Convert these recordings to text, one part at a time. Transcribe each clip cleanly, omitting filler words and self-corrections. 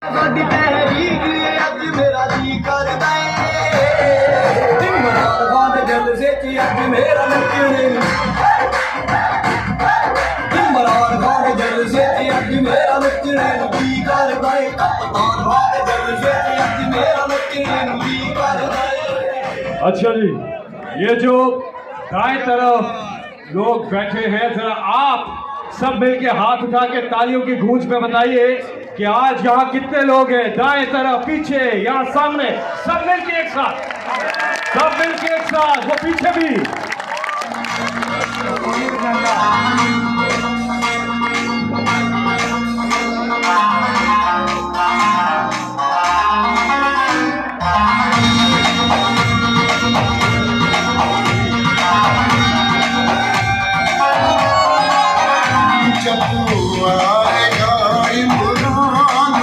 साडी तहरीक अज मेरा जी करदा ए इमरान खान दे जलसे च अज मेरा नचने इमरान खान दे जलसे च अज मेरा नचने जी करदा ए कप्तान खान दे जलसे च अज मेरा नचने जी करदा ए। अच्छा जी, ये जो दाएं तरफ लोग बैठे हैं, जरा आप सब मिलके हाथ उठा के तालियों की गूंज में बताइए कि आज यहाँ कितने लोग हैं। दाएं तरफ, पीछे, यहाँ सामने, सब मिलके एक साथ, सब मिलके एक साथ, वो पीछे भी।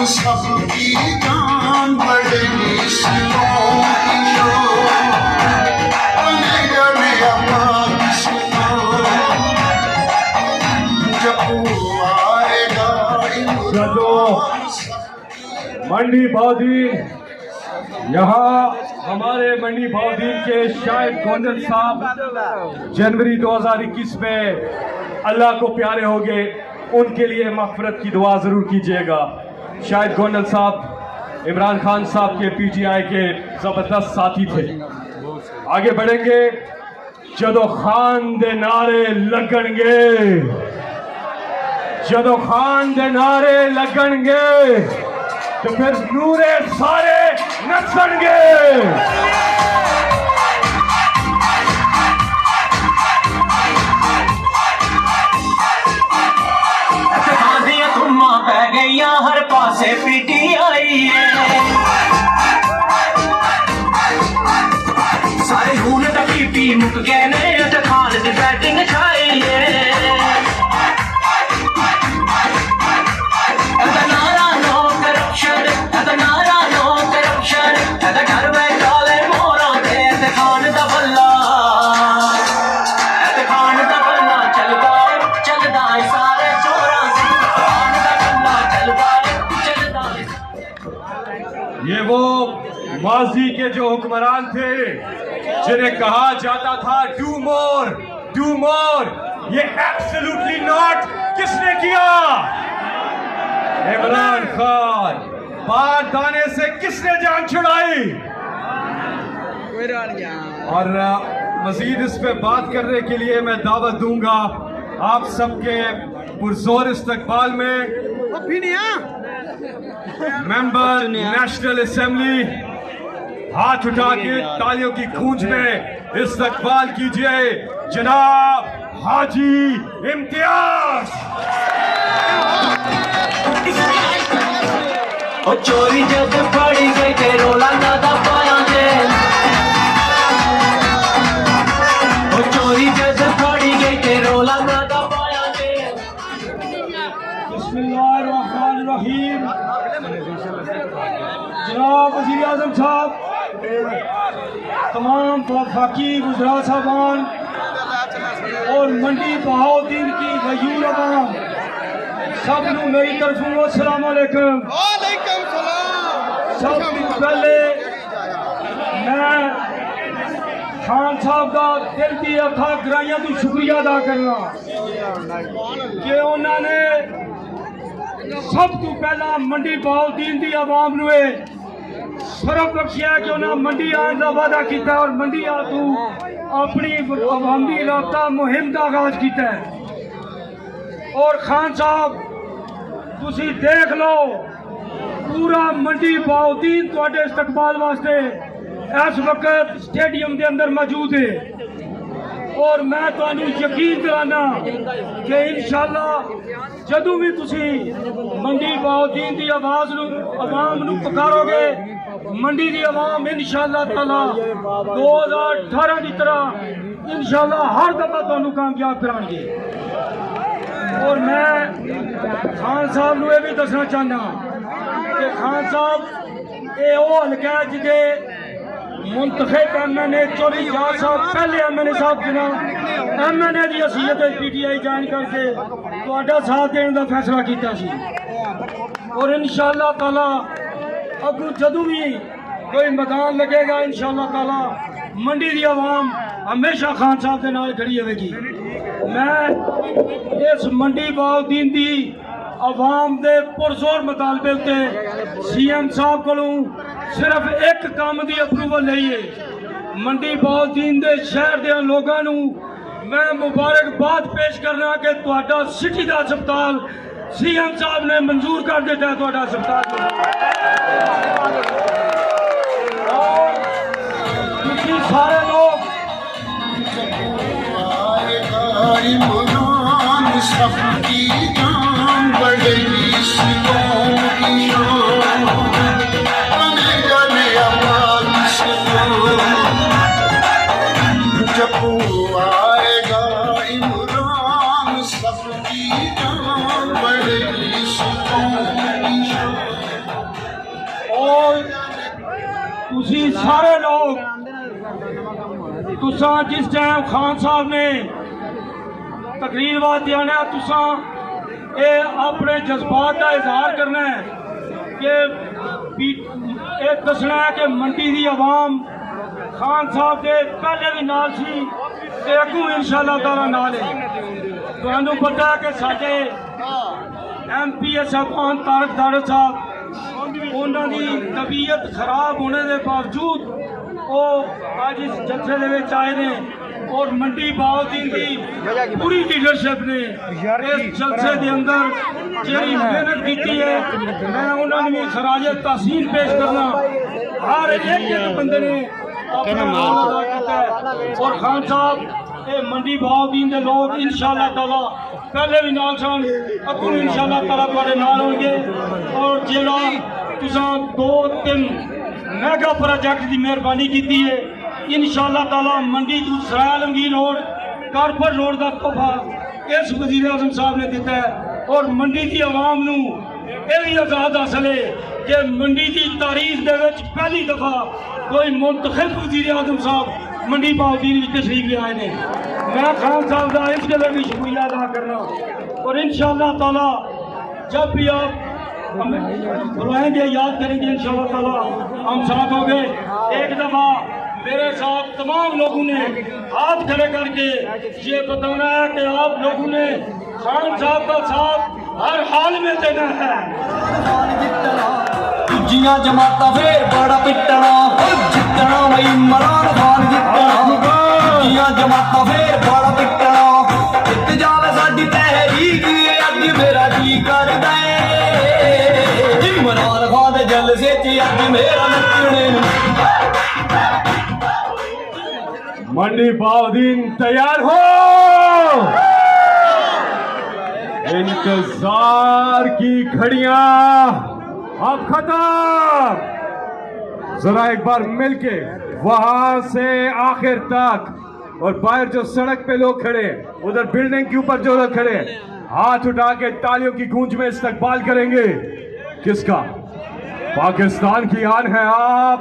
सबकी जान बढ़ेगी मंडी भाउद्दीन, यहाँ हमारे मंडी भाउद्दीन के शाहिद गोंदल साहब जनवरी 2021 में अल्लाह को प्यारे हो गए, उनके लिए मग़फ़िरत की दुआ ज़रूर कीजिएगा। शाहिद गोंदल साहब इमरान खान साहब के पीटीआई के ज़बरदस्त साथी थे। आगे बढ़ेंगे। जदों खान दे नारे लगणगे, जदों खान दे नारे लगणगे तो फिर नूरे सारे नचणगे। हर पासे पीटीआई है, सारे हून तकी पी मुक गए ने ते खान दी बैटिंग छाई है। एदा नारा नो करप्शन, एदा नारा नो करप्शन, एदा घर में काले मोरा ते खान दा बल्ला, ते खान दा बल्ला चलदा चलदा सारे चोरा से, खान दा बल्ला चलदा चलदा। ये वो माजी के जो हुक्मरान थे जिन्हें कहा जाता था डू मोर डू मोर, ये एब्सोल्युटली नॉट किसने किया? इमरान खान। बार दाने से किसने जान छुड़ाई? और मजीद इस पे बात करने के लिए मैं दावत दूंगा आप सबके पुरजोर इस्तकबाल में मेंबर नेशनल असेंबली, हाथ उठा के तालियों की गूंज में इस्तकबाल कीजिए जनाब हाजी इम्तियाज। चोरी जब फड़ी गई ते रोला ना पाया जे, चोरी जब फड़ी गई ते रोला ना पाया जे। बिस्मिल्लाहिर्रहमानिर्रहीम। जनाब वज़ीर आज़म साहब, तमाम वफाकी वज़रा साहबान और मंडी बहाउद्दीन की गयूर अवाम, सब नू मेरी तरफों अस्सलाम वालेकुम। सबसे पहले मैं खान साहब का दिल की अथा गराइयां तो शुक्रिया अदा करना कि उन्होंने सब तो पहला मंडी बहाउद्दीन की आवाम ने सरफ बख्शिया कि उन्हें मंडी आने का वादा किया और मंडी आ तू अपनी अवामी राबता मुहिम का आगाज किया। और खान साहब तुसी देख लो, पूरा मंडी बहाउद्दीन तुहाडे इस्तकबाल वास्ते इस वक्त स्टेडियम के अंदर मौजूद है। और मैं तुहानू यकीन दिलाना कि इंशाअल्लाह जदों भी तुसी मंडी बहाउद्दीन की आवाज़ अवाम नू पुकारोगे, मंडी की आवाम इंशाअल्लाह ताला 2018 की तरह इंशाअल्लाह हर दफा तुहानू कामयाब कराएंगे। और मैं खान साहब नू भी दसना चाहना कि खान साहब ये वो हल्का है जिदे मुंतखब MNA चौधरी जाट साहब पहले MNA साहब जिन्हें MNA की हसीयत PTI ज्वाइन करके साथ देने का फैसला किया। और इंशाअल्लाह ताला अगू जदू भी कोई मैदान लगेगा इंशाअल्लाह ताला मंडी की आवाम हमेशा खान साहब के नाल खड़ी होगी। मैं इस मंडी बाउद्दीन दी आवाम दे पुरजोर मुतालबे उत्ते CM साहब कोलों सिर्फ एक काम की अप्रूवल लई है। मंडी बाउद्दीन दे शहर दे लोगों नूं मैं मुबारकबाद पेश करना कि तुहाडा सिटी का अस्पताल CM साहब ने मंजूर कर दिता है। तुहाडा अस्पताल और तुसीं सारे लोग इमरान सबकी जान बढ़ेगी सितों की शान बनेगा नया पाकिस्तान जब वो आएगा इमरान सबकी जान बढ़ेगी सितों की शान। और तुसीं सारे लोग तुसा जिस टाइम खान साहब ने तकरीर वास्ते आना तुसा ये अपने जज्बात का इजहार करना है कि ये दसना है कि मंडी की आवाम खान साहब के पहले भी नाल सी ते अगू भी इंशाअल्लाह ताला नाल है। तुहानू पता है कि साडे MP साहबान तारक दाड़े साहब उन्हां दी तबीयत खराब होने के बावजूद वो आज इस जत्थे दे विच आए ने और मंडी बाउद्दीन की पूरी लीडरशिप ने इस जलसे के अंदर जी मेहनत की है। मैं उन्होंने भी खराज तहसीन पेश करना हर एक बंदे ने अपना नाम अदा किया है। और खान साहब ये मंडी बाउद्दीन के लोग इंशाअल्लाह ताला पहले भी नाल सन अगू इंशाअल्लाह ताला तुहाडे नाल होंगे। और जेड़ा तुसां 2-3 मेगा प्रोजेक्ट की मेहरबानी की है इंशाअल्लाह ताला मंडी तो सराय आलमगीर रोड कारपर रोड का तोहफा इस वजीर आजम साहब ने दिता है। और मंडी की आवाम नूं यह भी आजाद हासिल है कि मंडी की तारीख दे विच पहली दफा कोई मुंतखब वजीर आजम साहब मंडी बाउद्दीन विच तशरीफ ले आए ने। मैं खान साहब का इस गले भी शुक्रिया अदा करना। और इंशाअल्लाह ताला जब भी आप बुलाएंगे याद करेंगे इंशाअल्लाह ताला हम साथ होंगे। एक दफा मेरे साथ तमाम लोगों ने हाथ खड़े करके ये बताना है कि आप लोगों ने खान साहब का साथ हर हाल में देना है। दूजियां जमाता फिर बड़ा पिटना जितना वही इमरान खान जितना दूजियां जमाता फिर बड़ा पिटना जित जावे साडी तहरीक अज मेरा जी करदा है इमरान खान दे जलसे च अज मेरा नचने मंडी बाउद्दीन तैयार हो। इंतजार की घड़ियां अब खत्म। जरा एक बार मिलके वहां से आखिर तक और बाहर जो सड़क पे लोग खड़े उधर बिल्डिंग के ऊपर जो लोग खड़े हाथ उठा के तालियों की गूंज में इस्तकबाल करेंगे। किसका? पाकिस्तान की आन है आप,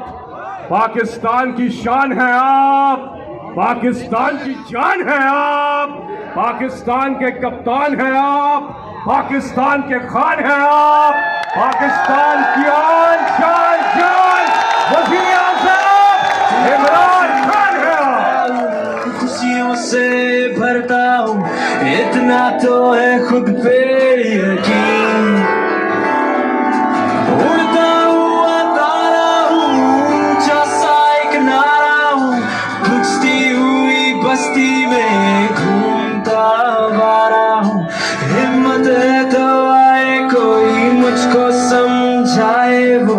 पाकिस्तान की शान है आप, पाकिस्तान की जान है आप, पाकिस्तान के कप्तान हैं आप, पाकिस्तान के खान हैं आप, पाकिस्तान की आन शान जान वज़ीर आज़म इमरान खान है आप। खुशियों से भरता हूँ इतना तो है खुद पे यकीन उड़ता हुआ तारा हूँ ऊंचा सा एक नारा हूँ बुझती हुई बस्ती में घूमता वारा हूँ हिम्मत है तो आए कोई मुझको समझाए वो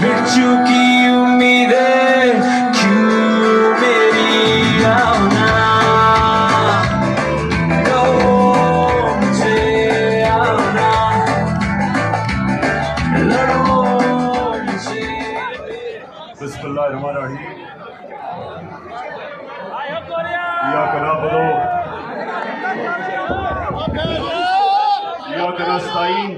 मिट चुकी उम्मीदें क्यों मेरी आना दो मुझे आना लड़ो मुझे। बिस्मिल्लाहिर्रहमानिर्रहीम इय्याका नअबुदु व इय्याका नस्तईन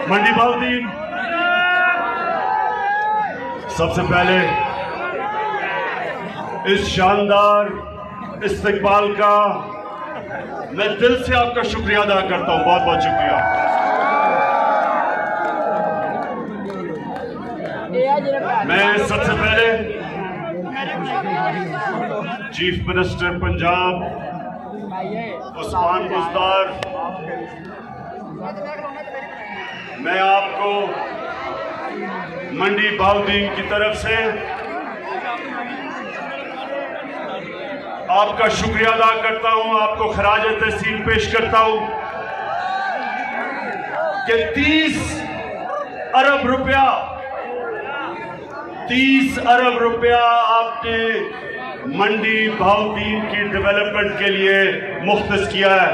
मंडी बाउद्दीन, सबसे पहले इस शानदार इस्तकबाल का मैं दिल से आपका शुक्रिया अदा करता हूं। बहुत बहुत शुक्रिया। मैं सबसे पहले चीफ मिनिस्टर पंजाब उस्मान बुज़दार, मैं आपको मंडी बाउद्दीन की तरफ से आपका शुक्रिया अदा करता हूं, आपको खराज तहसीन पेश करता हूं कि 30 अरब रुपया आपने मंडी बाउद्दीन की डेवलपमेंट के लिए मुख्तस किया है।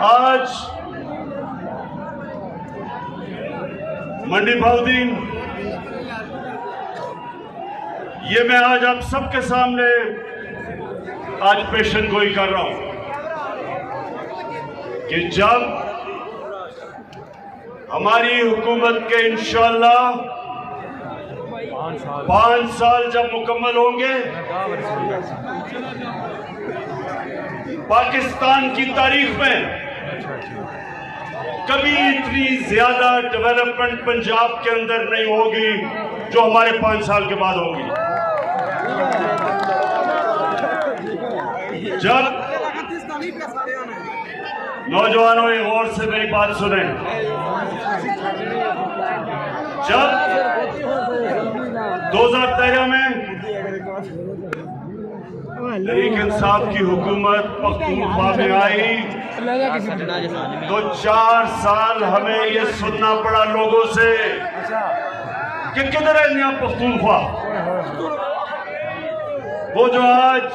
आज मंडी बाउद्दीन, ये मैं आज आप सबके सामने आज पेशन गोई कर रहा हूं कि जब हमारी हुकूमत के इंशाअल्लाह 5 साल जब मुकम्मल होंगे, पाकिस्तान की तारीख में कभी इतनी ज्यादा डेवलपमेंट पंजाब के अंदर नहीं होगी जो हमारे 5 साल के बाद होगी। जब नौजवानों एक गौर से मेरी बात सुने, जब 2013 में तहरीक इंसाफ की हुकूमत पख्तूनख्वा में आई तो 4 साल हमें ये सुनना पड़ा लोगों से कि किधर है नया पख्तूनख्वा। वो जो आज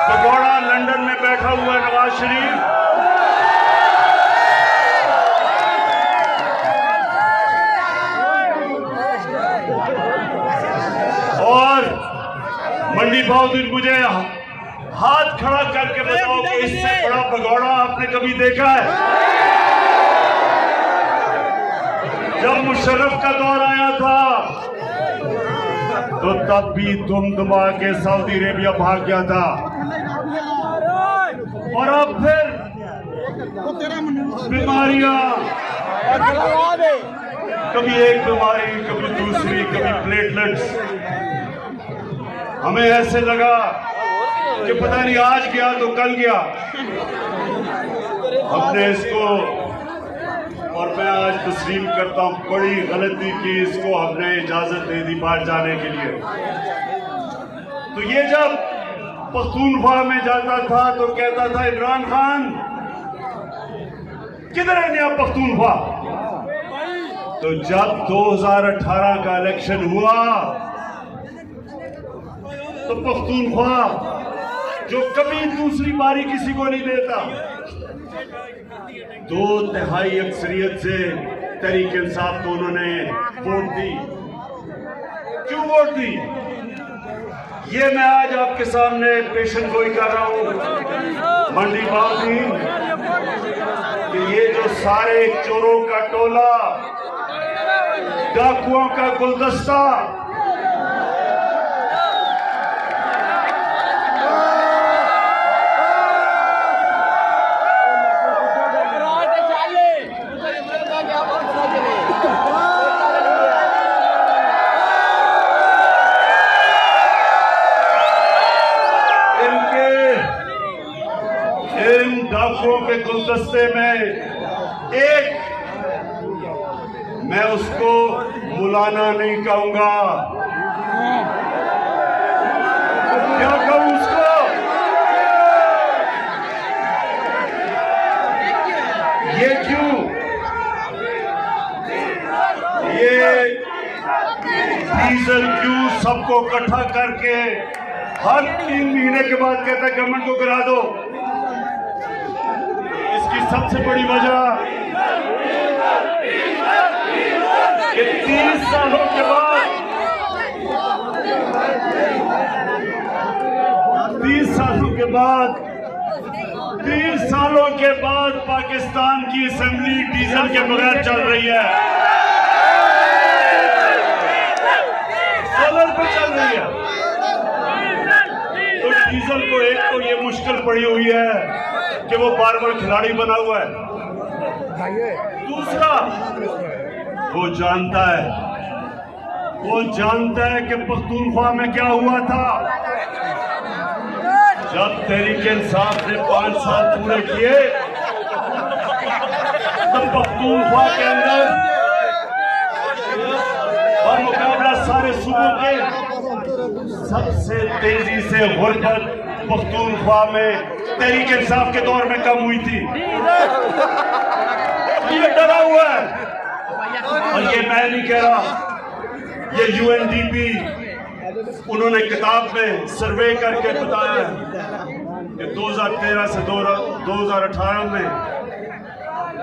पगोड़ा लंदन में बैठा हुआ है नवाज शरीफ, और मंडी बाउद्दीन, मुझे हाथ खड़ा करके बताओ कि इससे बड़ा भगौड़ा आपने कभी देखा है? जब मुशर्रफ का दौर आया था तो तब भी दुमदुमा के सऊदी अरेबिया भाग गया था, और अब फिर बीमारियां, कभी एक बीमारी, कभी दूसरी, कभी प्लेटलेट्स। हमें ऐसे लगा कि पता नहीं आज गया तो कल गया। हमने इसको, और मैं आज तस्लीम करता हूं, बड़ी गलती की, इसको हमने इजाजत दे दी बाहर जाने के लिए। तो ये जब पख्तूनख्वा में जाता था तो कहता था इमरान खान किधर है नया पख्तूनख्वा। तो जब 2018 का इलेक्शन हुआ तो पख्तूनख्वा, जो कभी दूसरी बारी किसी को नहीं देता, 2/3 अक्सरियत से तहरीक इंसाफ को उन्होंने वोट दी। क्यों वोट दी? ये मैं आज आपके सामने पेशन गोई कर रहा हूं मंडी बाउद्दीन कि ये जो सारे चोरों का टोला, डाकुओं का गुलदस्ता, इन डाकुओं के गुलदस्ते में एक, मैं उसको मुलाना नहीं कहूंगा, क्या कहूं उसको? ये क्यों? ये डीजल क्यों सबको इकट्ठा करके हर 3 महीने के बाद कहता है गवर्नमेंट को गिरा दो? इसकी सबसे बड़ी वजह कि 30 सालों के बाद 30 सालों के बाद 30 सालों के बाद पाकिस्तान की असेंबली डीजल के बगैर चल रही है, सोलर पे चल रही है। तो डीजल को एक तो ये मुश्किल पड़ी हुई है कि वो बार बार खिलाड़ी बना हुआ है। दूसरा, वो जानता है कि पख्तूनख्वा में क्या हुआ था। जब तहरीक इंसाफ ने 5 साल पूरे किए तो पख्तूनख्वा के अंदर और मुकाबला सारे सूबों के सबसे तेजी से गुर्बत पख्तूनख्वा में तहरीक इंसाफ के दौर में कम हुई थी। ये डरा हुआ है, और ये मैं नहीं कह रहा, ये UNDP उन्होंने किताब में सर्वे करके बताया कि 2013 से 2018 में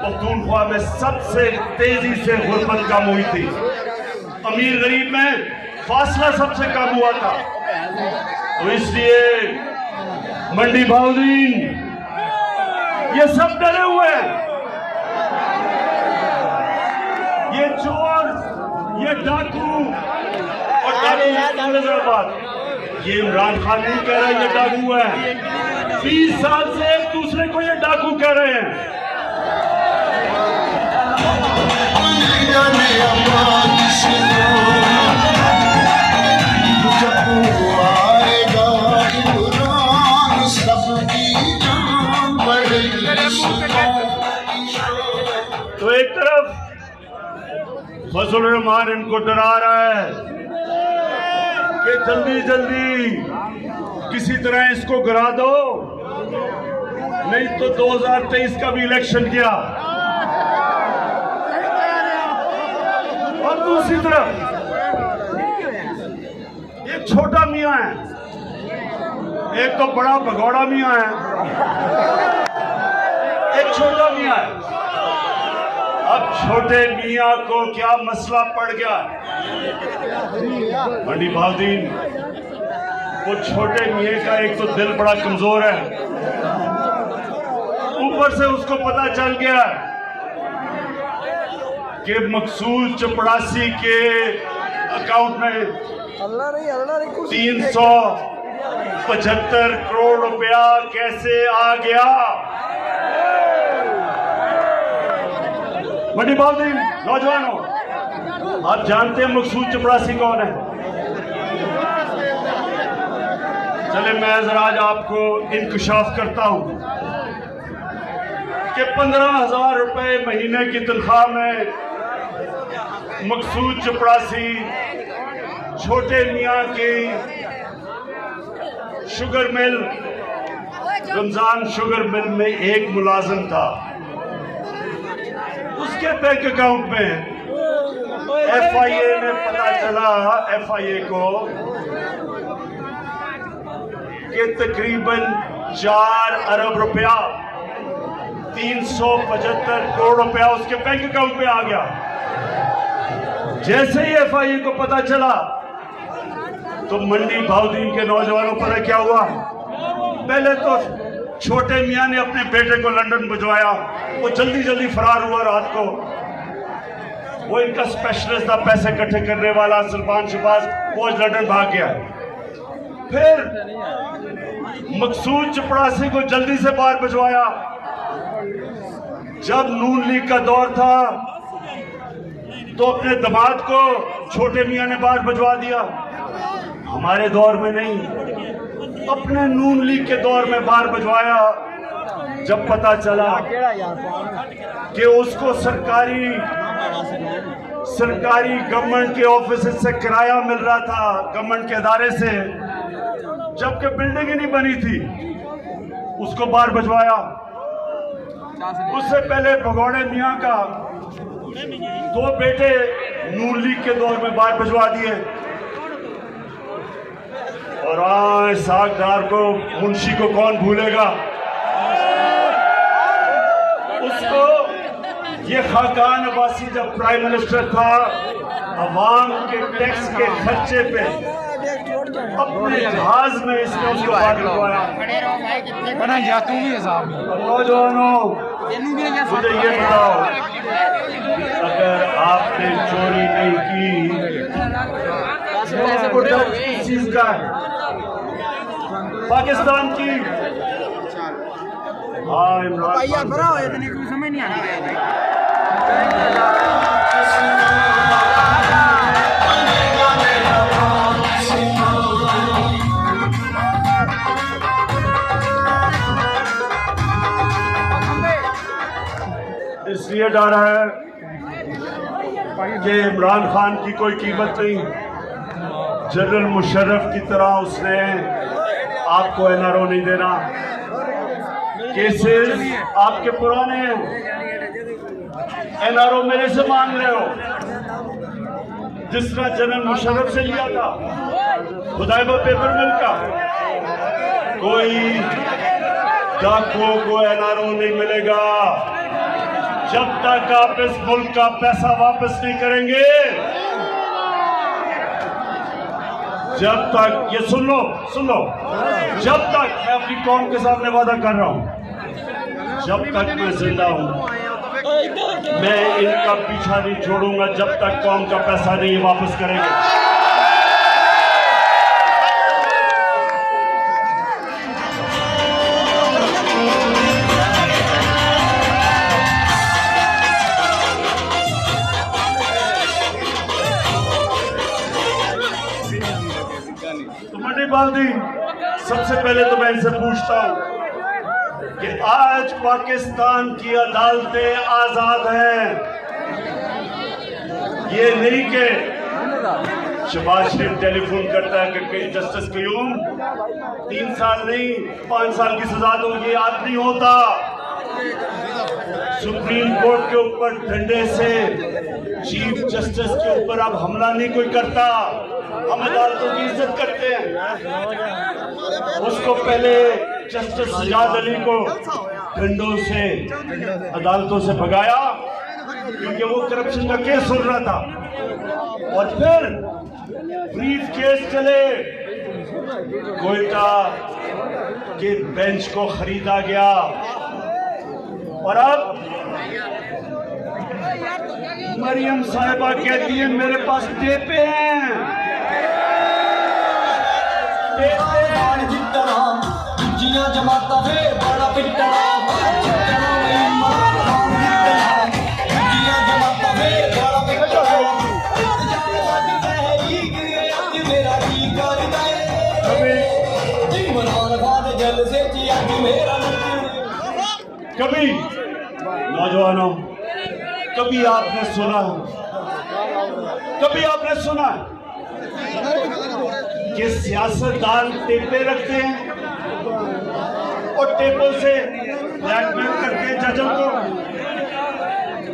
पख्तूनख्वा में सबसे तेजी से गुर्बत कम हुई थी। अमीर गरीब में फासला सबसे कम हुआ था। तो इसलिए मंडी भाउदीन ये सब डरे हुए हैं। ये चोर, ये डाकू और ये इमरान खान नहीं कह रहा ये डाकू है। 20 साल से एक दूसरे को ये डाकू कह रहे हैं। तो एक तरफ फजल रहमान इनको डरा रहा है कि जल्दी जल्दी किसी तरह इसको गिरा दो, नहीं तो 2023 का भी इलेक्शन किया। और दूसरी तरफ एक छोटा मियां है, एक तो बड़ा भगौड़ा मियां है, एक छोटा मियां है। अब छोटे मियां को क्या मसला पड़ गया? मंडी भाउदीन, वो छोटे मियां का एक तो दिल बड़ा कमजोर है, ऊपर से उसको पता चल गया कि मकसूद चपड़ासी के अकाउंट में 375 करोड़ रुपया कैसे आ गया। मंडी भाउदीन, नौजवानों, आप जानते हैं मकसूद चपड़ासी कौन है? चले मैं जरा आज आपको इंकशाफ करता हूं कि 15,000 रुपए महीने की तनख्वाह में मकसूद चपड़ासी छोटे मियां की sugar mill, Ramzan sugar mill में एक मुलाजिम था। उसके बैंक अकाउंट में FIA ने पता चला, FIA को, कि तकरीबन 4 अरब रुपया 375 करोड़ रुपया उसके बैंक अकाउंट में आ गया। जैसे ही FIA को पता चला तो मंडी भाउदीन के नौजवानों पर क्या हुआ? पहले तो छोटे मियां ने अपने बेटे को लंदन भिजवाया, वो जल्दी जल्दी फरार हुआ रात को। वो इनका स्पेशलिस्ट था, पैसे इकट्ठे करने वाला, सलमान शहबाज, वो लंदन भाग गया। फिर मकसूद चपड़ासी को जल्दी से बाहर भिजवाया। जब नून लीग का दौर था तो अपने दामाद को छोटे मियां ने बाहर भिजवा दिया। हमारे दौर में नहीं, अपने नून लीग के दौर में बाहर भिजवाया। जब पता चला कि उसको सरकारी गवर्नमेंट के ऑफिस से किराया मिल रहा था, गवर्नमेंट के अदारे से, जबकि बिल्डिंग ही नहीं बनी थी, उसको बाहर भिजवाया। उससे पहले भगौड़े मियां का 2 बेटे नून लीग के दौर में बाहर भिजवा दिए। और सागदार को, मुंशी को कौन भूलेगा? उसको ये खाकान अब्बासी जब प्राइम मिनिस्टर था, अवाम के टैक्स के खर्चे पे अपने जहाज में इसने उसको बाहर निकलवाया। नौजवानों, मुझे ये बताओ, अगर आपने चोरी नहीं की तो डर किस चीज का है? पाकिस्तान की। हाँ, इमरान समझ नहीं आना इसलिए डर है कि इमरान खान की कोई कीमत नहीं। जनरल मुशर्रफ की तरह उसने आपको एनआरओ नहीं देना। केसेस आपके पुराने हैं, एनआरओ मेरे से मांग रहे हो। जिस तरह जनरल मुशर्रफ से लिया था खुदाइबा पेपर मिल का, कोई डाकुओं को एनआरओ नहीं मिलेगा जब तक आप इस मुल्क का पैसा वापस नहीं करेंगे। जब तक, ये सुन लो, जब तक मैं अपनी कौम के सामने वादा कर रहा हूं, जब तक मैं जिंदा हूं मैं इनका पीछा नहीं छोड़ूंगा जब तक कौम का पैसा नहीं वापस करेंगे। बाल्दी, सबसे पहले तो मैं इनसे पूछता हूं कि आज पाकिस्तान की अदालतें आजाद हैं। ये नहीं कि शहबाज शरीफ टेलीफोन करता है कि जस्टिस क्यूम 3 साल नहीं 5 साल की सजा दो, ये आज नहीं होता। सुप्रीम कोर्ट के ऊपर डंडे से चीफ जस्टिस के ऊपर अब हमला नहीं कोई करता। हम अदालतों की इज्जत करते हैं। उसको पहले जस्टिस सजाद अली को डंडों से अदालतों से भगाया क्योंकि वो करप्शन का केस सुन रहा था, और फिर ब्रीफ केस चले, कोयटा के बेंच को खरीदा गया, और अब मरियम साहिबा कहती है मेरे पास टेपे हैं। जितना दूजियां जमाता फिर बड़ा पिटना, दूजियां जमाता फिर बड़ा पिटना, मेरा की करदा इमरान खान जल से मेरा। कभी नौजवानों, कभी आपने सुना कि सियासतदान टेपे रखते हैं और टेपों से ब्लैकमेल करते हैं जजों को?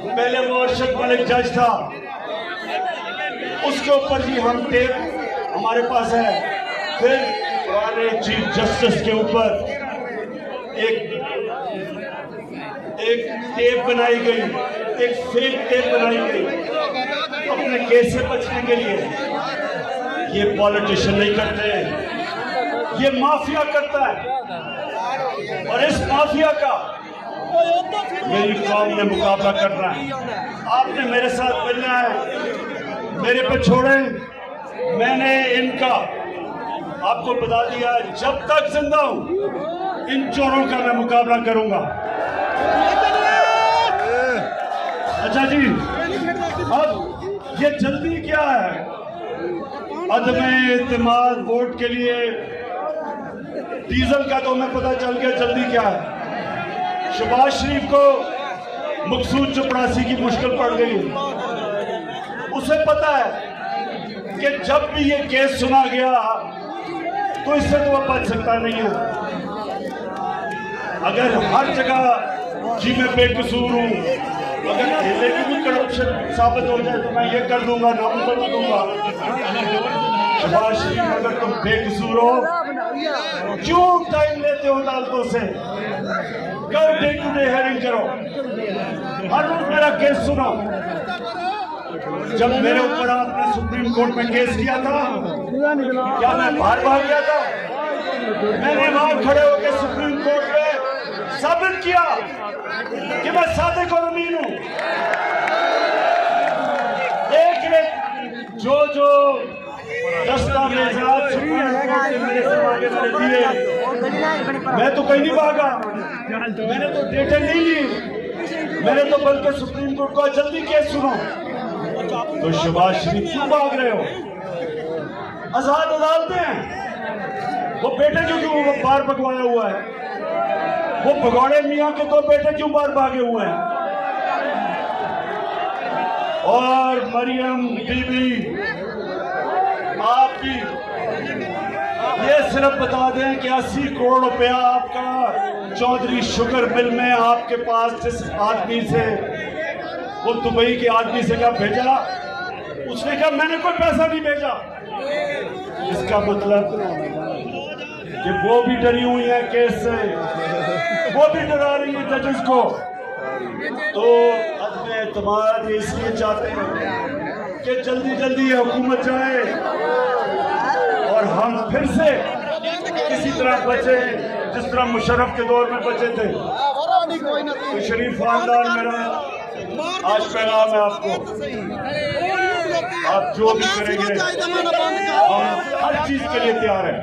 पहले वो अरशद मलिक जज था, उसके ऊपर भी हम टेप हमारे पास है। फिर पुराने चीफ जस्टिस के ऊपर एक टेप बनाई गई, एक फेक टेप बनाई गई अपने केस से बचने के लिए। ये पॉलिटिशियन नहीं करते, ये माफिया करता है, और इस माफिया का मेरी कौम ने मुकाबला करना है। आपने मेरे साथ मिलना है, मेरे पे छोड़े। मैंने इनका आपको बता दिया, जब तक जिंदा हूं इन चोरों का मैं मुकाबला करूंगा। अच्छा जी, अब ये जल्दी क्या है? अदमे इत्तेमाद वोट के लिए डीजल का तो हमें पता चल गया, जल्दी क्या है? शहबाज शरीफ को मकसूद चपरासी की मुश्किल पड़ गई। उसे पता है कि जब भी ये केस सुना गया तो इससे तो वह बच सकता नहीं है। अगर हर जगह जी मैं बेकसूर हूं, अगर खेले की भी करप्शन साबित हो जाए तो मैं ये कर दूंगा, नामुमकिन कर दूंगा। शहबाज शरीफ, अगर तुम बेकसूर हो, क्यों टाइम लेते हो अदालतों से? कल डे टू डे हेयरिंग करो, हर रोज मेरा केस सुनो। जब मेरे ऊपर आपने सुप्रीम कोर्ट में केस किया था, क्या मैं बाहर भाग गया था? मैंने वहां खड़े होकर सुप्रीम कोर्ट में साबित किया कि मैं सादिक और अमीन हूं। एक जो दस्तावेजात सुप्रीम कोर्ट ने मेरे समागे में दिए, मैं तो कहीं नहीं भागा, मैंने तो डेटे नहीं ली, मैंने तो बल्कि सुप्रीम कोर्ट को जल्दी केस सुनो। तो शहबाज शरीफ क्यों भाग रहे हो? आजाद अदालतें हैं, वो बेटे क्यों बाहर भगवाया हुआ है? वो भगौड़े मियाँ के दो बेटे क्यों बाहर भागे हुए हैं? और मरियम बीबी, आप भी ये सिर्फ बता दें कि 80 करोड़ रुपया आपका चौधरी शुगर मिल में आपके पास जिस आदमी से, वो दुबई के आदमी से क्या भेजा, उसने कहा मैंने कोई पैसा नहीं भेजा। इसका मतलब कि वो भी डरी हुई है केस से, वो भी डरा रही है जजेस को। तो अदम एतमाद इसलिए चाहते हैं कि जल्दी जल्दी हुकूमत जाए और हम फिर से किसी तरह बचे जिस तरह मुशर्रफ के दौर में बचे थे। तो शरीफ खानदान मेरा आज पैगाम है आपको, आप जो भी करेंगे हम हर चीज के लिए तैयार हैं।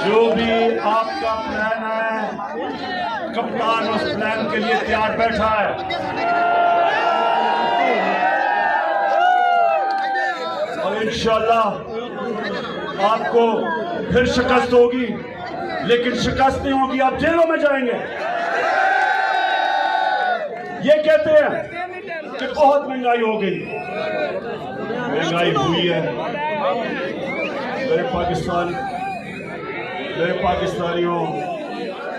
जो भी आपका प्लान है, कप्तान उस प्लान के लिए तैयार बैठा है। और इंशाल्लाह आपको फिर शिकस्त होगी, लेकिन शिकस्त नहीं होगी, आप जेलों में जाएंगे। ये कहते हैं कि बहुत महंगाई हो गई, महंगाई हुई है। मेरे पाकिस्तानियों,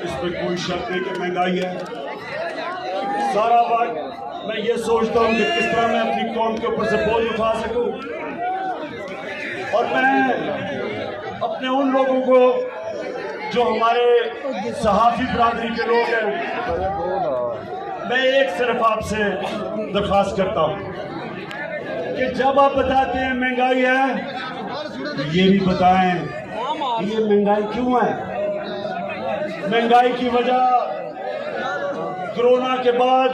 इसमें कोई शक नहीं कि महंगाई है। सारा वक्त मैं ये सोचता हूँ कि किस तरह मैं अपनी कौम के ऊपर से बोझ उठा सकूं, और मैं अपने उन लोगों को जो हमारे सहाफ़ी बरादरी के लोग हैं, मैं एक सिर्फ आपसे दरख्वास्त करता हूँ कि जब आप बताते हैं महंगाई है, तो ये भी बताएं कि ये महंगाई क्यों है। महंगाई की वजह कोरोना के बाद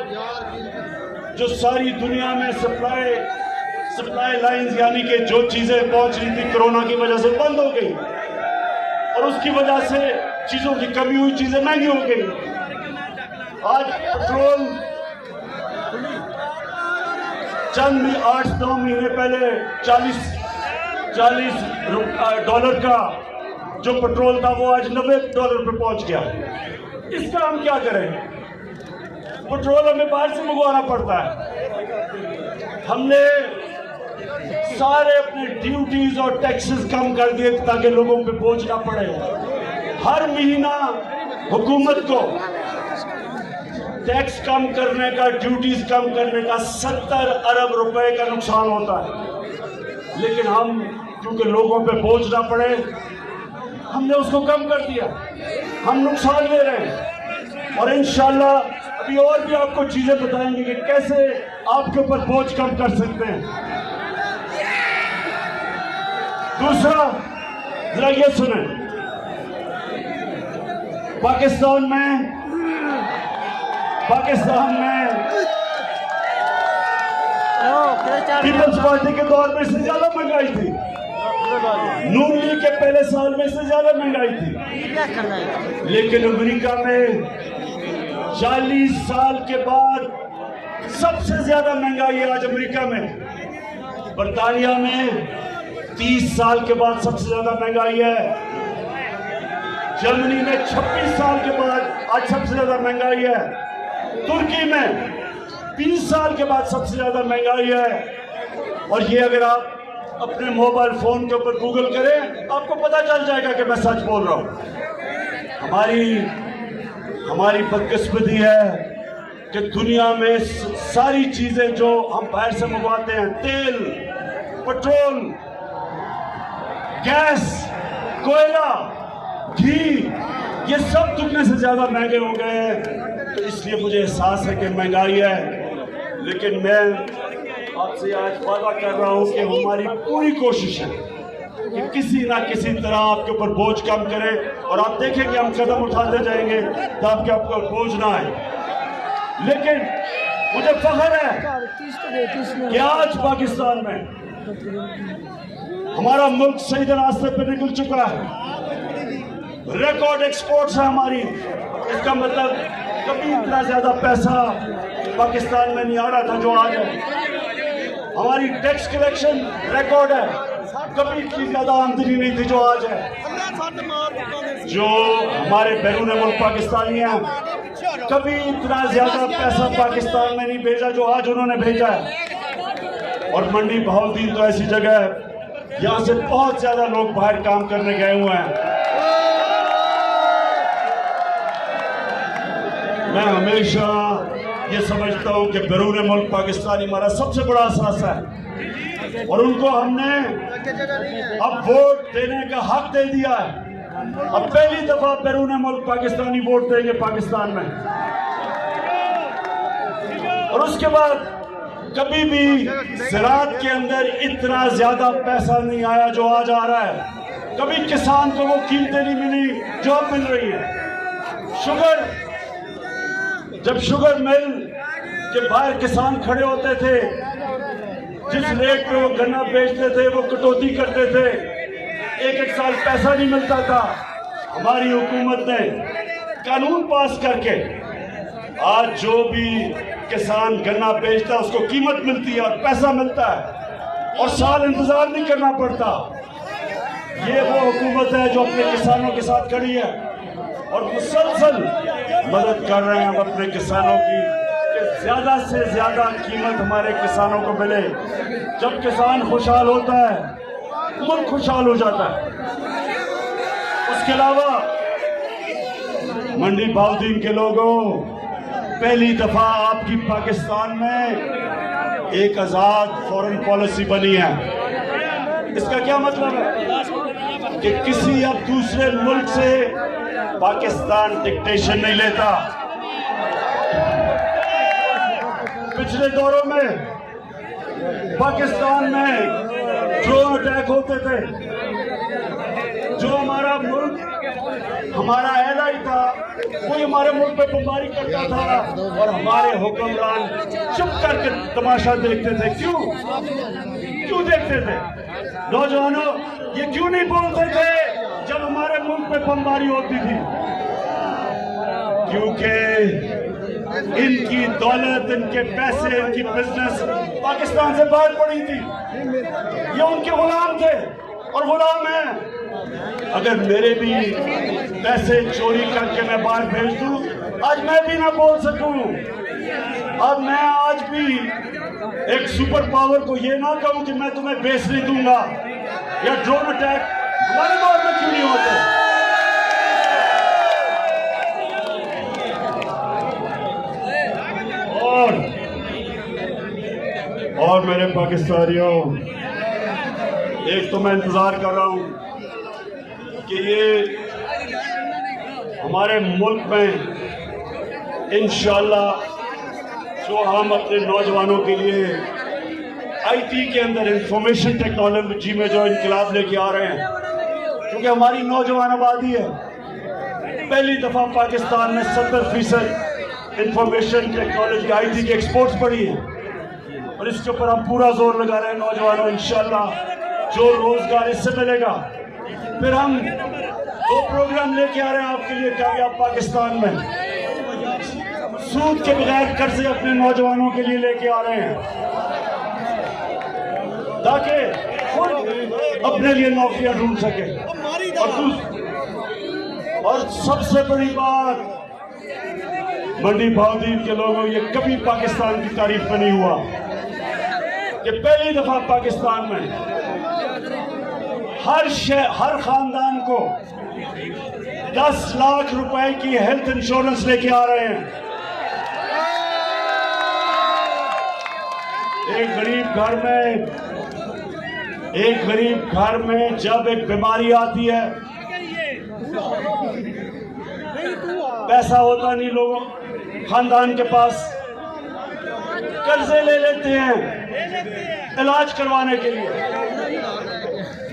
जो सारी दुनिया में सप्लाई लाइंस, यानी कि जो चीजें पहुंच रही थी कोरोना की वजह से बंद हो गई, और उसकी वजह से चीजों की कमी हुई, चीजें महंगी हो गई। आज पेट्रोल चंद 8-9 महीने पहले 40 डॉलर का जो पेट्रोल था वो आज $90 पे पहुंच गया। इसका हम क्या करें? पेट्रोल हमें बाहर से मंगवाना पड़ता है। हमने सारे अपने ड्यूटीज और टैक्सेस कम कर दिए ताकि लोगों पे बोझ ना पड़े। हर महीना हुकूमत को टैक्स कम करने का, ड्यूटीज कम करने का 70 अरब रुपए का नुकसान होता है, लेकिन हम क्योंकि लोगों पे बोझ ना पड़े हमने उसको कम कर दिया। हम नुकसान ले रहे हैं, और इंशाल्लाह अभी और भी आपको चीजें बताएंगे कि कैसे आपके ऊपर बोझ कम कर सकते हैं। दूसरा, जरा ये सुने, पाकिस्तान में पीपल्स पार्टी के दौर में इससे ज्यादा महंगाई थी, नून लीग के पहले साल में इससे ज्यादा महंगाई थी। लेकिन अमेरिका में 40 साल के बाद सबसे ज्यादा महंगाई है आज अमेरिका में। बर्तानिया में 30 साल के बाद सबसे ज्यादा महंगाई है। जर्मनी में 26 साल के बाद आज सबसे ज्यादा महंगाई है। तुर्की में 20 साल के बाद सबसे ज्यादा महंगाई है। और ये अगर आप अपने मोबाइल फोन के ऊपर गूगल करें, आपको पता चल जाएगा कि मैं सच बोल रहा हूं। हमारी बदकिस्मती है कि दुनिया में सारी चीजें जो हम बाहर से मंगवाते हैं, तेल, पेट्रोल, गैस, कोयला, घी, ये सब दुगने से ज्यादा महंगे हो गए हैं, तो इसलिए मुझे एहसास है कि महंगाई है। लेकिन मैं आपसे आज वादा कर रहा हूं कि हमारी पूरी कोशिश है कि किसी ना किसी तरह आपके ऊपर बोझ कम करें, और आप देखेंगे हम कदम उठाते जाएंगे तो आपके ऊपर बोझ ना आए। लेकिन मुझे फख्र है कि आज पाकिस्तान में हमारा मुल्क सही रास्ते पे निकल चुका है। रिकॉर्ड एक्सपोर्ट्स है हमारी। इसका मतलब कभी इतना ज्यादा पैसा पाकिस्तान में नहीं आ रहा था जो आज है। हमारी टैक्स कलेक्शन रिकॉर्ड है, कभी इतनी ज्यादा आमदनी नहीं थी जो आज है। जो हमारे बैरून मुल्क पाकिस्तानी हैं, कभी इतना ज्यादा पैसा पाकिस्तान में नहीं भेजा जो आज उन्होंने भेजा है। और मंडी बहाउद्दीन तो ऐसी जगह है, यहाँ से बहुत ज्यादा लोग बाहर काम करने गए हुए हैं। मैं हमेशा ये समझता हूँ कि बैरून मुल्क पाकिस्तानी हमारा सबसे बड़ा असासा है, और उनको हमने अब वोट देने का हक दे दिया है। अब पहली दफा बैरून मुल्क पाकिस्तानी वोट देंगे पाकिस्तान में। और उसके बाद कभी भी ज़राअत के अंदर इतना ज्यादा पैसा नहीं आया जो आज आ रहा है। कभी किसान को वो कीमतें नहीं मिली जो अब मिल रही है। शुगर, जब शुगर मिल के बाहर किसान खड़े होते थे, जिस रेट पे वो गन्ना बेचते थे वो कटौती करते थे, एक साल पैसा नहीं मिलता था। हमारी हुकूमत ने कानून पास करके आज जो भी किसान गन्ना बेचता है उसको कीमत मिलती है और पैसा मिलता है, और साल इंतजार नहीं करना पड़ता। ये वो हुकूमत है जो अपने किसानों के साथ खड़ी है और मुसलसल मदद कर रहे हैं हम अपने किसानों की कि ज्यादा से ज्यादा कीमत हमारे किसानों को मिले। जब किसान खुशहाल होता है मुल्क खुशहाल हो जाता है। उसके अलावा मंडी बहाउद्दीन के लोगों, पहली दफा आपकी पाकिस्तान में एक आजाद फॉरेन पॉलिसी बनी है। इसका क्या मतलब है कि किसी अब दूसरे मुल्क से पाकिस्तान डिक्टेशन नहीं लेता। पिछले दौरों में पाकिस्तान में ड्रोन अटैक होते थे, जो हमारा मुल्क, हमारा एलाई था, कोई हमारे मुल्क पे बमबारी करता था और हमारे हुक्मरान चुप करके तमाशा देखते थे। क्यों देखते थे? नौजवानों, ये क्यों नहीं बोलते थे जब हमारे मुल्क पे बमबारी होती थी? क्योंकि इनकी दौलत, इनके पैसे, इनकी बिजनेस पाकिस्तान से बाहर पड़ी थी। ये उनके गुलाम थे और गुलाम हैं। अगर मेरे भी पैसे चोरी करके मैं बाहर भेज दूं, आज मैं भी ना बोल सकूं, अब मैं आज भी एक सुपर पावर को ये ना कहूं कि मैं तुम्हें बेच नहीं दूंगा, या ड्रोन अटैक हमारे दौर में क्यों नहीं होते? और मेरे पाकिस्तानियों, एक तो मैं इंतजार कर रहा हूं कि ये हमारे मुल्क में इंशाअल्लाह जो हम अपने नौजवानों के लिए आईटी के अंदर इंफॉर्मेशन टेक्नोलॉजी में जो इनकलाब लेके आ रहे हैं, क्योंकि हमारी नौजवान आबादी है। पहली दफा पाकिस्तान में 70% इंफॉर्मेशन टेक्नोलॉजी आईटी की एक्सपोर्ट्स बढ़ी है, और इसके ऊपर हम पूरा जोर लगा रहे हैं। नौजवानों, इंशाअल्लाह जो रोजगार इससे मिलेगा। फिर हम 2 प्रोग्राम लेके आ रहे हैं आपके लिए कामयाब पाकिस्तान में। सूद के बगैर कर्जे अपने नौजवानों के लिए लेके आ रहे हैं ताकि खुद अपने लिए नौकरियां ढूंढ सके। और सबसे बड़ी बात, मंडी बहाउद्दीन के लोगों, ये कभी पाकिस्तान की तारीफ में नहीं हुआ कि पहली दफा पाकिस्तान में हर खानदान को 10 लाख रुपए की हेल्थ इंश्योरेंस लेके आ रहे हैं। एक गरीब घर में जब एक बीमारी आती है पैसा होता नहीं लोगों खानदान के पास, कर्जे ले लेते हैं इलाज करवाने के लिए।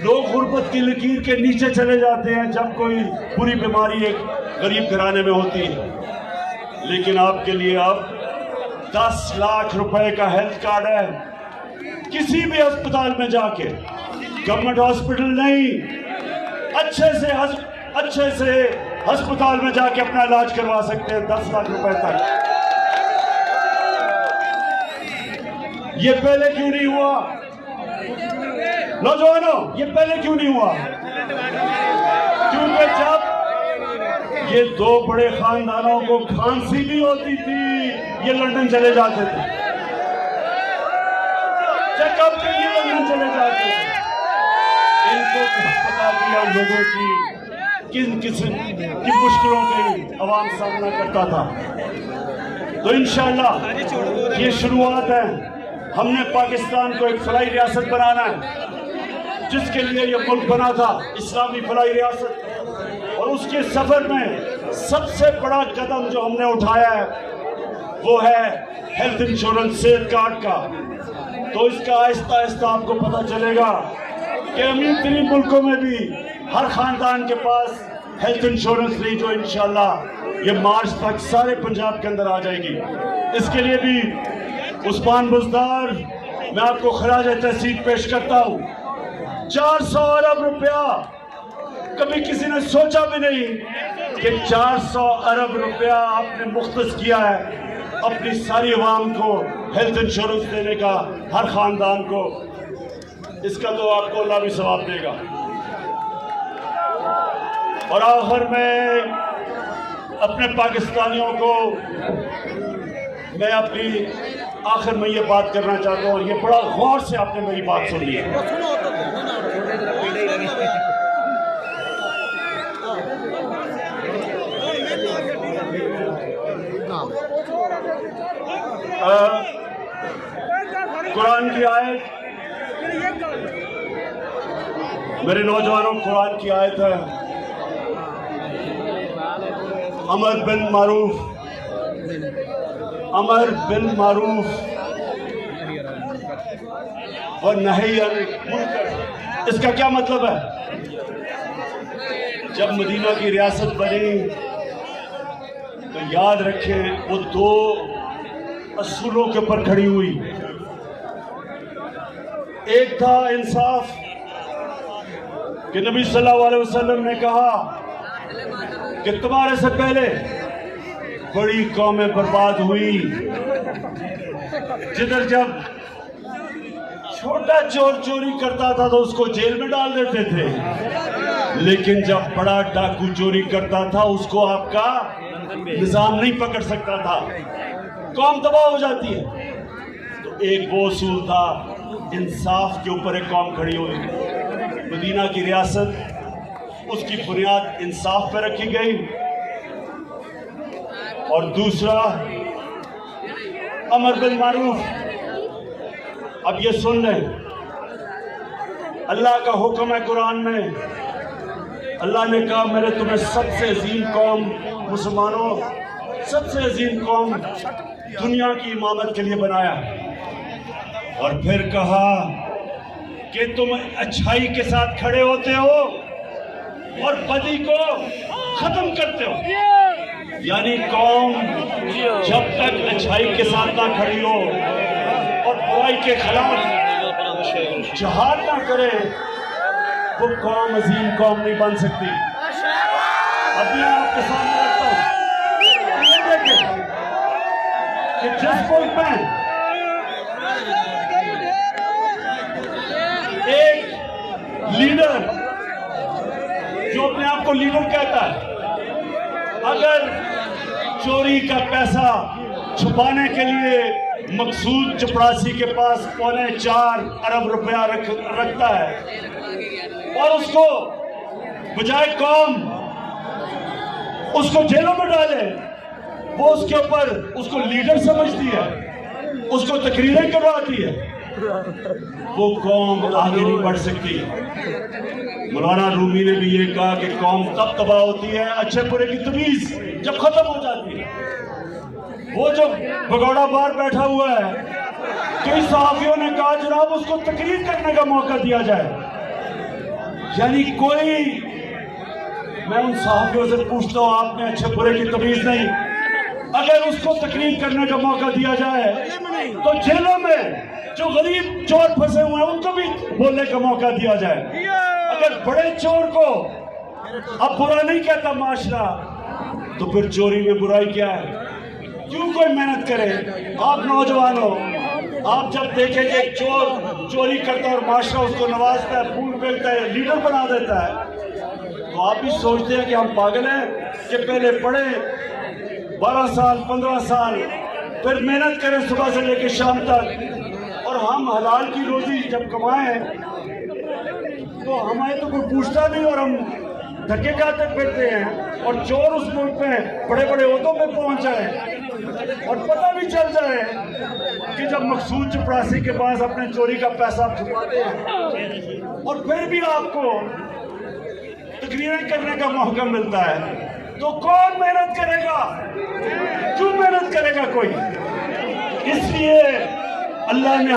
लोग गुर्बत की लकीर के नीचे चले जाते हैं जब कोई बुरी बीमारी एक गरीब घराने में होती है। लेकिन आपके लिए अब 10 लाख रुपए का हेल्थ कार्ड है। किसी भी अस्पताल में जाके, गवर्नमेंट हॉस्पिटल नहीं, अच्छे से अस्पताल में जाके अपना इलाज करवा सकते हैं 10 लाख रुपए तक। ये पहले क्यों नहीं हुआ नौजवानों? ये पहले क्यों नहीं हुआ? क्योंकि जब ये दो बड़े खानदानों को खांसी भी होती थी, ये लंदन चले जाते थे, चेकअप के लिए लंदन चले जाते थे। इनको पता दिया लोगों की किन किस्म की मुश्किलों के अवाम सामना करता था। तो इंशाअल्लाह ये शुरुआत है। हमने पाकिस्तान को एक फलाई रियासत बनाना है, जिसके लिए ये मुल्क बना था, इस्लामी फलाई रियासत। और उसके सफर में सबसे बड़ा कदम जो हमने उठाया है वो है हेल्थ इंश्योरेंस, सेहत कार्ड का। तो इसका आहिस्ता आहिस्ता आपको पता चलेगा कि अमीर तरीन मुल्कों में भी हर खानदान के पास हेल्थ इंश्योरेंस नहीं, जो इंशाल्लाह ये मार्च तक सारे पंजाब के अंदर आ जाएगी। इसके लिए भी उस्मान बुज़दार, मैं आपको खराज तहसीन पेश करता हूँ। 400 अरब रुपया, कभी किसी ने सोचा भी नहीं कि 400 अरब रुपया आपने मुख्तस किया है अपनी सारी अवाम को हेल्थ इंश्योरेंस देने का, हर खानदान को। इसका तो आपको अल्लाह भी सवाब देगा। और आखिर में अपने पाकिस्तानियों को मैं अपनी आखिर में ये बात करना चाहता हूँ, और ये बड़ा गौर से आपने मेरी बात सुनी है। कुरान की आयत, मेरे नौजवानों, कुरान की आयत है, अमर बिन मारूफ और नही अनिल मुनकर। इसका क्या मतलब है? जब मदीना की रियासत बनी तो याद रखें वो दो असूलों के ऊपर खड़ी हुई। एक था इंसाफ, कि नबी सल्लल्लाहु अलैहि वसल्लम ने कहा कि तुम्हारे से पहले बड़ी कौमें बर्बाद हुई, जिधर जब छोटा चोर चोरी करता था तो उसको जेल में डाल देते थे, लेकिन जब बड़ा डाकू चोरी करता था उसको आपका निजाम नहीं पकड़ सकता था, कौम तबाह हो जाती है। तो एक वो उसूल था, इंसाफ के ऊपर एक कौम खड़ी हुई। मदीना की रियासत, उसकी बुनियाद इंसाफ पर रखी गई। और दूसरा अमर बिल मारूफ। अब ये सुन लें, अल्लाह का हुक्म है कुरान में, अल्लाह ने कहा मैंने तुम्हें सबसे अजीम कौम, मुसलमानों, सबसे अजीम कौम दुनिया की इमामत के लिए बनाया। और फिर कहा कि तुम अच्छाई के साथ खड़े होते हो और बदी को खत्म करते हो। यानी कौम जब तक अच्छाई के साथ ना खड़ी हो और बुराई के खिलाफ जिहाद ना करे, वो कौम अजीम कौम नहीं बन सकती। अभी आपके सामने रखता हूं, ये देखें कि जिस मुल्क में एक लीडर जो अपने आप को लीडर कहता है, अगर चोरी का पैसा छुपाने के लिए मकसूद चपरासी के पास 4.25 अरब रुपया रखता है और उसको बजाय कौम उसको जेलों में डाले, वो उसके ऊपर उसको लीडर समझती है, उसको तकरीरें करवाती है, वो कौम आगे नहीं बढ़ सकती। मौलाना रूमी ने भी ये कहा कि कौम तब तबाह होती है अच्छे बुरे की तमीज जब खत्म हो जाती है। वो जो भगौड़ा बाहर बैठा हुआ है, कई सहाफियों ने कहा जनाब उसको तकरीर करने का मौका दिया जाए। यानी कोई, मैं उन सहाफियों से पूछता हूँ, आपने अच्छे बुरे की तमीज नहीं, अगर उसको तकरीर करने का मौका दिया जाए तो जेलों में जो गरीब चोर फंसे हुए हैं उनको भी बोलने का मौका दिया जाए। अगर बड़े चोर को अब बुरा नहीं कहता माशरा, तो फिर चोरी में बुराई क्या है? क्यों कोई मेहनत करे? आप नौजवान हो, आप जब देखेंगे चोर चोरी करता है और माशरा उसको नवाजता है, फूल फेंकता है, लीडर बना देता है, तो आप भी सोचते हैं कि हम पागल हैं कि पहले पढ़े 12 साल 15 साल, फिर मेहनत करें सुबह से लेकर शाम तक, और हम हलाल की रोजी जब कमाएं तो हमें तो कोई पूछता नहीं और हम धक्के खाते फिरते हैं। और चोर उस मुल्क में बड़े बड़े ओहदों पे पहुंच जाए और पता भी चल जाए कि जब मकसूद चपरासी के पास अपने चोरी का पैसा छुपाते हैं और फिर भी आपको तकरीरें करने का मौका मिलता है, तो कौन मेहनत करेगा? क्यों मेहनत करेगा कोई? इसलिए अल्लाह ने